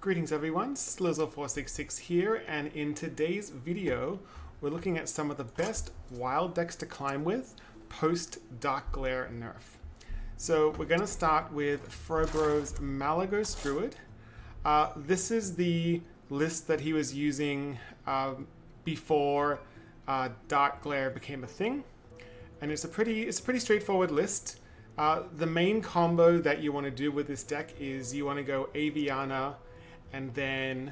Greetings everyone, Slizzle466 here, and in today's video we're looking at some of the best wild decks to climb with post-Darkglare nerf. So we're going to start with Frobro's Malygos Druid. This is the list that he was using before Darkglare became a thing, and it's a pretty straightforward list. The main combo that you want to do with this deck is you want to go awDuLYDpNEDAA and then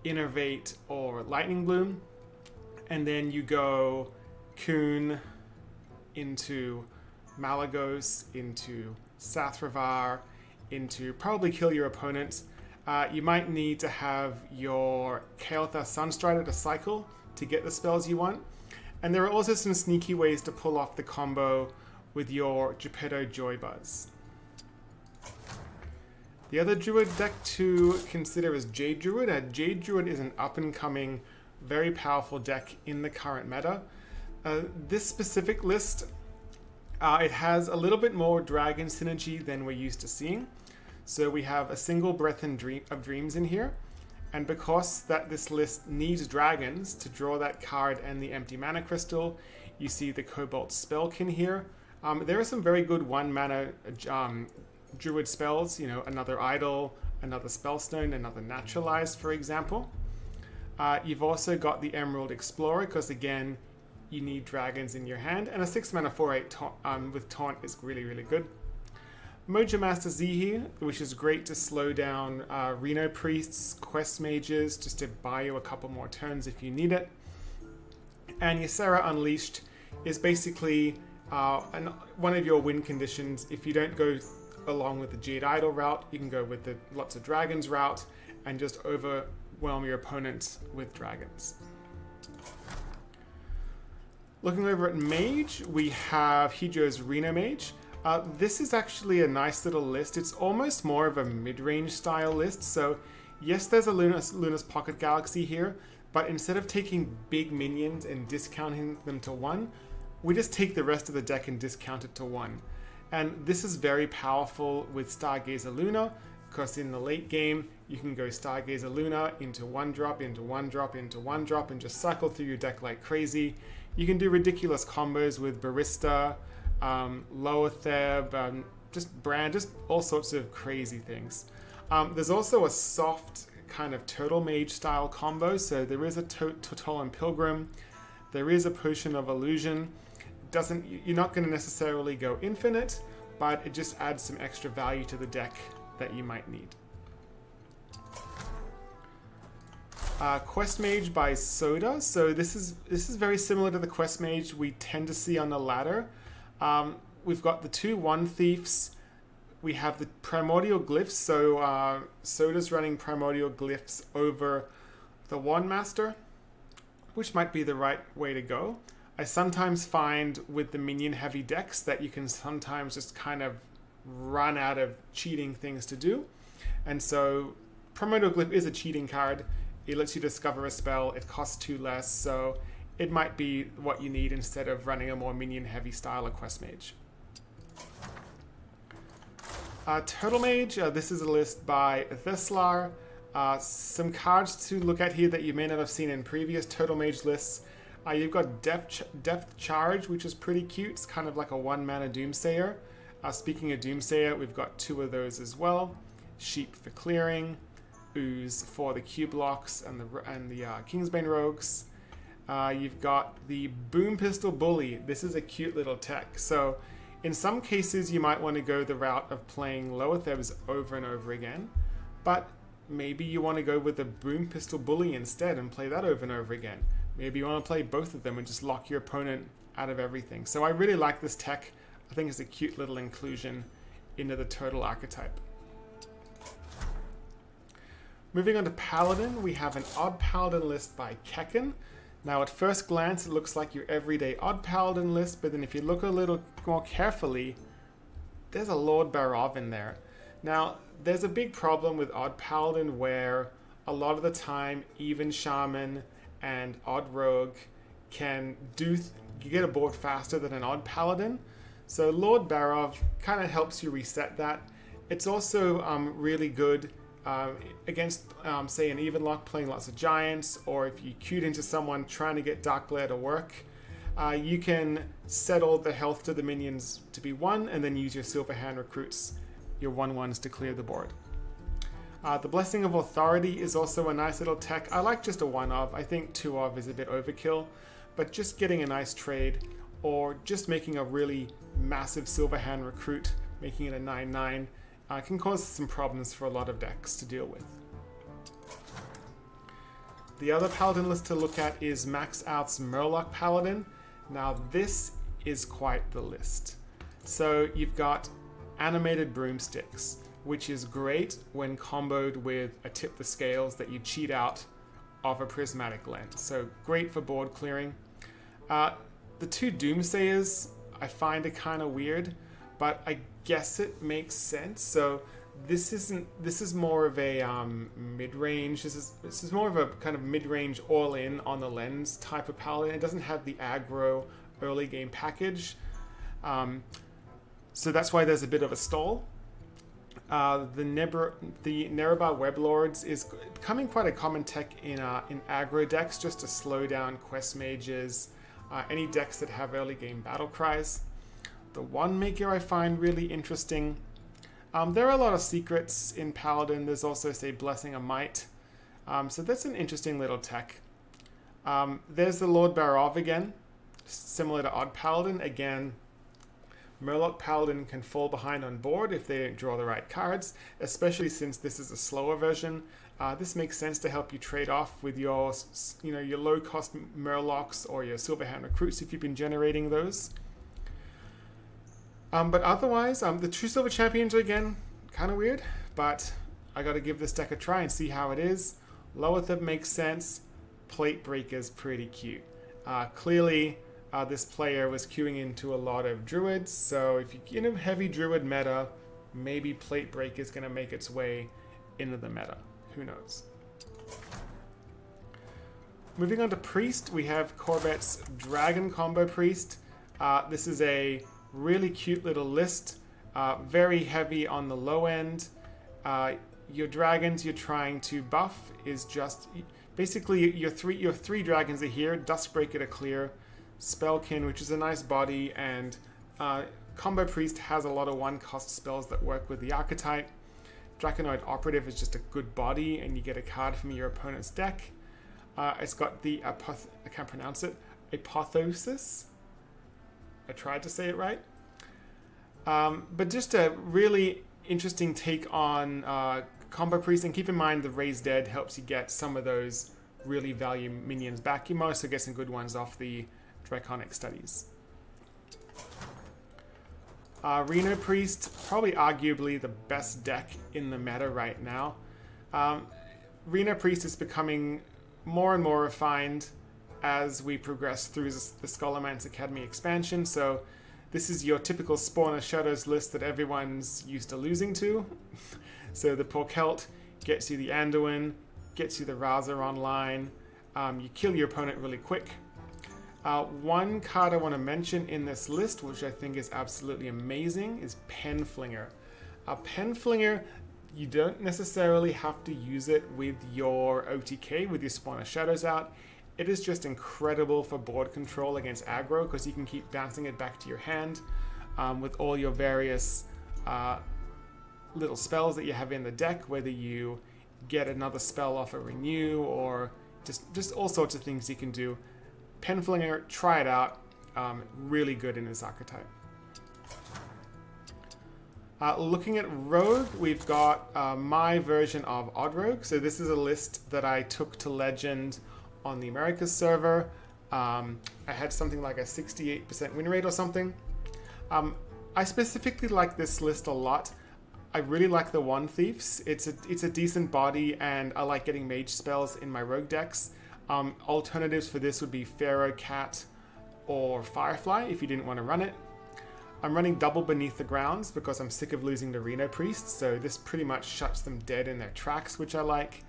Innervate or Lightning Bloom, and then you go Coon into Malygos, into Sathravar, into probably kill your opponent. You might need to have your Kael'thas Sunstrider to cycle to get the spells you want. And there are also some sneaky ways to pull off the combo with your Geppetto Joybuzz. The other Druid deck to consider is Jade Druid. Jade Druid is an up-and-coming, very powerful deck in the current meta. This specific list, it has a little bit more dragon synergy than we're used to seeing. So we have a single Breath of Dreams in here, and because that this list needs dragons to draw that card and the empty mana crystal, you see the Cobalt Spellkin here. There are some very good 1-mana Druid spells, you know, another Idol, another Spellstone, another Naturalized, for example. You've also got the Emerald Explorer, because again, you need dragons in your hand, and a 6-mana 4/8 with Taunt is really good. Mojo Master Zihi, which is great to slow down Reno Priests, Quest Mages, just to buy you a couple more turns if you need it. And Ysera Unleashed is basically one of your win conditions. If you don't go along with the Jade Idol route, you can go with the lots of dragons route and just overwhelm your opponent with dragons. Looking over at Mage, we have Hydro's Reno Mage. This is actually a nice little list. It's almost more of a mid-range style list. So yes, there's a Luna's Pocket Galaxy here, but instead of taking big minions and discounting them to 1, we just take the rest of the deck and discount it to 1. And this is very powerful with Stargazer Luna, because in the late game, you can go Stargazer Luna into 1-drop, into 1-drop, into 1-drop, and just cycle through your deck like crazy. You can do ridiculous combos with Barista, Loatheb, just all sorts of crazy things. There's also a soft kind of Turtle Mage style combo, so there is a Tortollan Pilgrim, there is a Potion of Illusion. You're not going to necessarily go infinite, but it just adds some extra value to the deck that you might need. Quest Mage by Soda. So this is very similar to the Quest Mage we tend to see on the ladder. We've got the 2 One Thieves. We have the Primordial Glyphs. So Soda's running Primordial Glyphs over the Wand Master, which might be the right way to go. I sometimes find with the minion heavy decks that you can sometimes just kind of run out of cheating things to do. And so Primordial Glyph is a cheating card. It lets you discover a spell. It costs 2 less, so it might be what you need instead of running a more minion heavy style of Quest Mage. Turtle Mage, this is a list by Theslar. Some cards to look at here that you may not have seen in previous Turtle Mage lists. You've got Depth Charge, which is pretty cute. It's kind of like a 1-mana Doomsayer. Speaking of Doomsayer, we've got 2 of those as well. Sheep for clearing, Ooze for the Q blocks and the Kingsbane Rogues. You've got the Boom Pistol Bully. This is a cute little tech. So in some cases, you might want to go the route of playing Loathebs over and over again, but maybe you want to go with the Boom Pistol Bully instead and play that over and over again. Maybe you want to play both of them and just lock your opponent out of everything. So I really like this tech. I think it's a cute little inclusion into the turtle archetype. Moving on to Paladin, we have an Odd Paladin list by Kekken. Now at first glance, it looks like your everyday Odd Paladin list, but then if you look a little more carefully, there's a Lord bWAwAA in there. Now, there's a big problem with Odd Paladin where a lot of the time, even Shaman and Odd Rogue can you get a board faster than an Odd Paladin. So Lord bWAwAA kind of helps you reset that. It's also really good against, say, an even lock playing lots of giants, or if you queued into someone trying to get Darkglare to work, you can settle the health to the minions to be 1 and then use your Silver Hand recruits, your 1/1s, to clear the board. The Blessing of Authority is also a nice little tech. I like just a 1 of. I think 2 of is a bit overkill, but just getting a nice trade or just making a really massive Silver Hand recruit, making it a 9/9, can cause some problems for a lot of decks to deal with. The other Paladin list to look at is Max Out's Murloc Paladin. Now this is quite the list. So you've got animated broomsticks, which is great when comboed with a Tip the Scales that you cheat out of a prismatic lens. So great for board clearing. The 2 Doomsayers I find are kind of weird, but I guess it makes sense. So this is more of a mid-range. This is more of a kind of mid-range all-in on the lens type of paladin. It doesn't have the aggro early game package, so that's why there's a bit of a stall. The Nerebar Weblords is becoming quite a common tech in aggro decks, just to slow down quest mages, any decks that have early game battle cries. The One Maker I find really interesting. There are a lot of secrets in Paladin. There's also, say, Blessing of Might. So that's an interesting little tech. There's the Lord Barov again, similar to Odd Paladin. Again, Murloc Paladin can fall behind on board if they don't draw the right cards, especially since this is a slower version. This makes sense to help you trade off with your, your low-cost Murlocs or your Silver Hand recruits if you've been generating those. But otherwise, the True Silver Champions are again kind of weird, but I got to give this deck a try and see how it is. Loatheb makes sense. Plate Breaker's pretty cute. Clearly, this player was queuing into a lot of druids, so if you're in a heavy druid meta, maybe Plate Breaker is going to make its way into the meta. Who knows? Moving on to Priest, we have Corbett's Dragon Combo Priest. This is a really cute little list, very heavy on the low end. Your dragons you're trying to buff is just basically your three dragons are here. Duskbreaker to clear, Spellkin, which is a nice body, and Combo Priest has a lot of 1-cost spells that work with the archetype. Draconoid Operative is just a good body, and you get a card from your opponent's deck. It's got the I can't pronounce it, Apotheosis. I tried to say it right. But just a really interesting take on Combo Priest, and keep in mind the Raise Dead helps you get some of those really value minions back. You might also get some good ones off the Draconic Studies. Reno Priest, probably arguably the best deck in the meta right now. Reno Priest is becoming more and more refined as we progress through the Scholomance Academy expansion. So this is your typical Spawn of Shadows list that everyone's used to losing to. So the Porkelt gets you the Anduin, gets you the Raza online. You kill your opponent really quick. One card I want to mention in this list, which I think is absolutely amazing, is Penflinger. Penflinger, you don't necessarily have to use it with your OTK, with your Spawn of Shadows out. It is just incredible for board control against aggro, because you can keep bouncing it back to your hand with all your various little spells that you have in the deck, whether you get another spell off a renew or just all sorts of things you can do. Penflinger, try it out. Really good in this archetype. Looking at Rogue, we've got my version of Odd Rogue. So this is a list that I took to Legend on the Americas server. I had something like a 68% win rate or something. I specifically like this list a lot. I really like the One Thieves. It's a decent body, and I like getting mage spells in my rogue decks. Alternatives for this would be Pharaoh, Cat, or Firefly if you didn't want to run it. I'm running double Beneath the Grounds because I'm sick of losing to Reno Priest, so this pretty much shuts them dead in their tracks, which I like.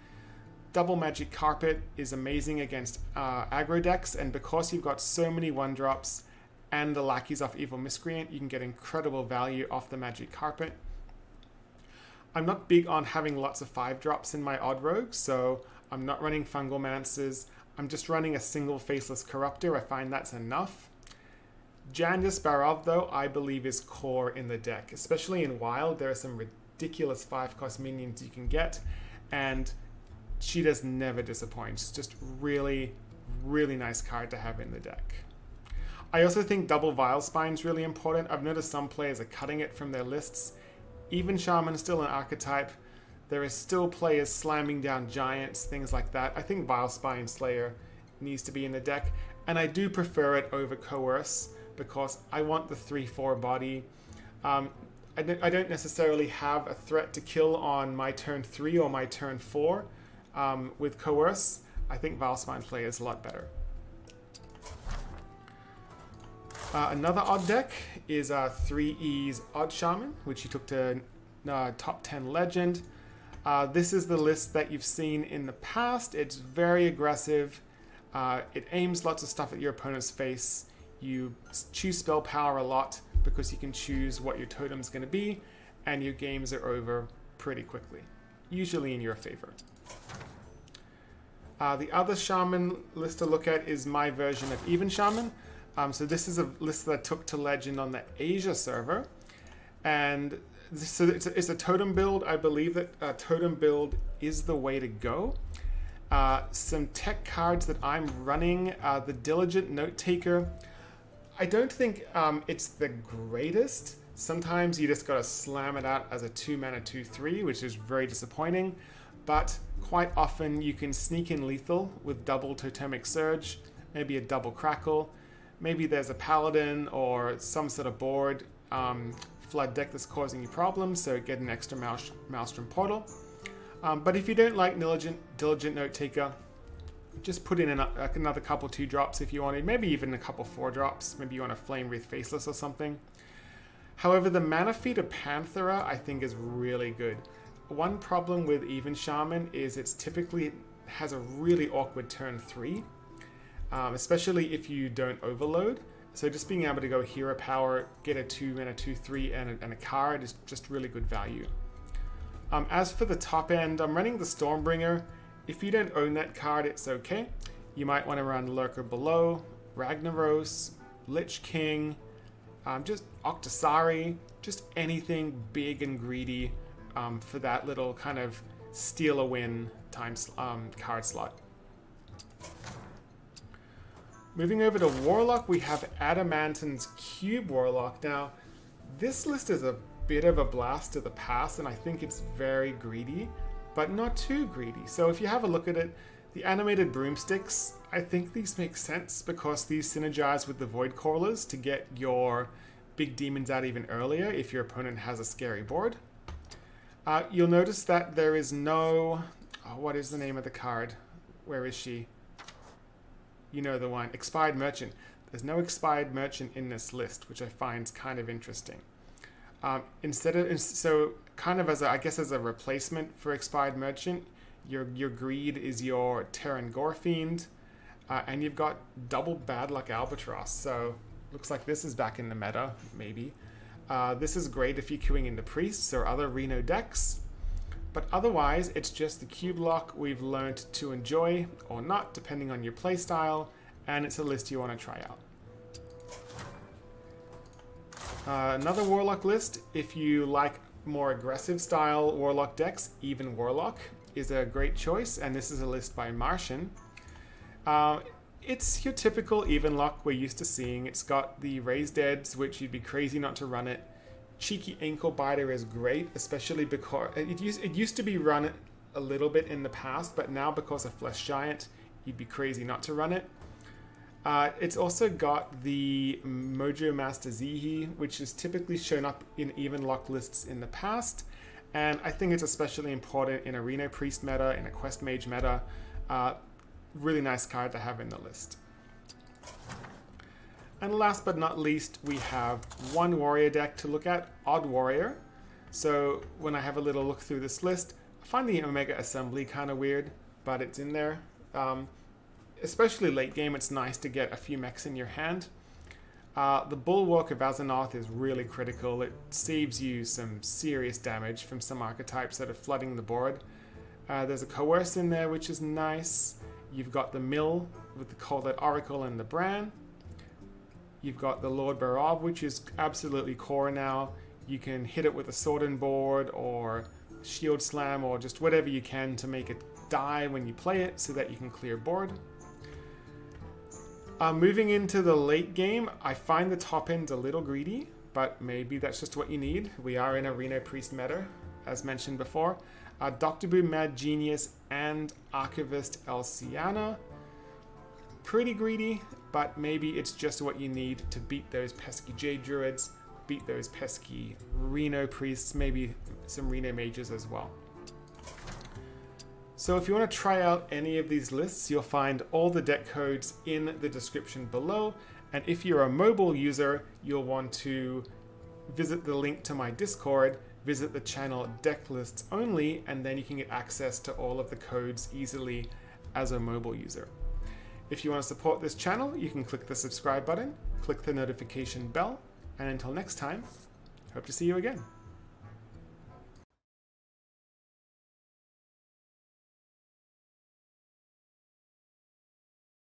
Double Magic Carpet is amazing against aggro decks, and because you've got so many 1-drops and the lackeys off Evil Miscreant, you can get incredible value off the Magic Carpet. I'm not big on having lots of 5-drops in my odd rogues, so I'm not running Fungalmances. I'm just running a single Faceless Corruptor. I find that's enough. Jandis Barov, though, I believe is core in the deck. Especially in Wild, there are some ridiculous 5-cost minions you can get, and she does never disappoint. It's just really, really nice card to have in the deck. I also think double Vilespine is really important. I've noticed some players are cutting it from their lists. Even Shaman is still an archetype. There is still players slamming down giants, things like that. I think Vilespine Slayer needs to be in the deck, and I do prefer it over Coerce because I want the 3/4 body. I don't necessarily have a threat to kill on my turn 3 or my turn 4 with Coerce. I think Vilespine Slayer is a lot better. Another odd deck is 3E's Odd Shaman, which he took to top 10 Legend. This is the list that you've seen in the past. It's very aggressive. It aims lots of stuff at your opponent's face. You choose spell power a lot because you can choose what your totem's going to be, and your games are over pretty quickly, usually in your favor. The other Shaman list to look at is my version of Even Shaman. So this is a list that I took to Legend on the Asia server, and so it's a totem build. I believe that totem build is the way to go. Some tech cards that I'm running, the Diligent Note Taker. I don't think it's the greatest. Sometimes you just gotta slam it out as a 2-mana 2/3, which is very disappointing, but quite often you can sneak in lethal with double Totemic Surge, maybe a double Crackle. Maybe there's a Paladin or some sort of board flood deck that's causing you problems, so get an extra Maelstrom Portal. But if you don't like Diligent Note Taker, just put in another couple 2-drops if you wanted, maybe even a couple 4-drops. Maybe you want a Flame Wreath Faceless or something. However, the Mana Feeder Panthera I think is really good. One problem with Even Shaman is it's typically has a really awkward turn 3. Especially if you don't overload. So just being able to go Hero Power, get a 2-mana 2/3 and a card is just really good value. As for the top end, I'm running the Stormbringer. If you don't own that card, it's okay. You might want to run Lurker Below, Ragnaros, Lich King, just Octosari, just anything big and greedy for that little kind of steal a win card slot. Moving over to Warlock, we have Adamanton's Cube Warlock. Now, this list is a bit of a blast to the past, and I think it's very greedy, but not too greedy. So if you have a look at it, the animated broomsticks, I think these make sense because these synergize with the Void Callers to get your big demons out even earlier if your opponent has a scary board. You'll notice that there is no... what is the name of the card? Where is she? You know the one, Expired Merchant. There's no Expired Merchant in this list, which I find kind of interesting. So kind of as a replacement for Expired Merchant, your greed is your Terran Gorefiend, and you've got double Bad Luck Albatross. So looks like this is back in the meta, maybe. This is great if you're queuing into Priests or other Reno decks. But otherwise, it's just the cube lock we've learned to enjoy, or not, depending on your playstyle, and it's a list you want to try out. Another Warlock list, if you like more aggressive style Warlock decks, Even Warlock is a great choice, and this is a list by Martian. It's your typical Even Lock we're used to seeing. It's got the Raised Deads, which you'd be crazy not to run it. Cheeky Ankle Biter is great, especially because it used to be run a little bit in the past, but now because of Flesh Giant, you'd be crazy not to run it. It's also got the Mojo Master Zihi, which is typically shown up in Even Lock lists in the past, and I think it's especially important in a Reno Priest meta, in a Quest Mage meta. Really nice card to have in the list. And last but not least, we have one warrior deck to look at, Odd Warrior. So when I have a little look through this list, I find the Omega Assembly kind of weird, but it's in there. Especially late game, it's nice to get a few mechs in your hand. The Bulwark of Azeroth is really critical. It saves you some serious damage from some archetypes that are flooding the board. There's a Coerce in there, which is nice. You've got the Mill with the Coldlet Oracle and the Bran. You've got the Lord Barab, which is absolutely core now. You can hit it with a Sword and Board or Shield Slam or just whatever you can to make it die when you play it so that you can clear board. Moving into the late game, I find the top end a little greedy, but maybe that's just what you need. We are in a Reno Priest meta, as mentioned before. Dr. Boom Mad Genius and Archivist Elsiana. Pretty greedy, but maybe it's just what you need to beat those pesky Jade Druids, beat those pesky Reno Priests, maybe some Reno Mages as well. So if you want to try out any of these lists, you'll find all the deck codes in the description below. And if you're a mobile user, you'll want to visit the link to my Discord, visit the channel Deck Lists Only, and then you can get access to all of the codes easily as a mobile user. If you want to support this channel, you can click the subscribe button, click the notification bell, and until next time, hope to see you again.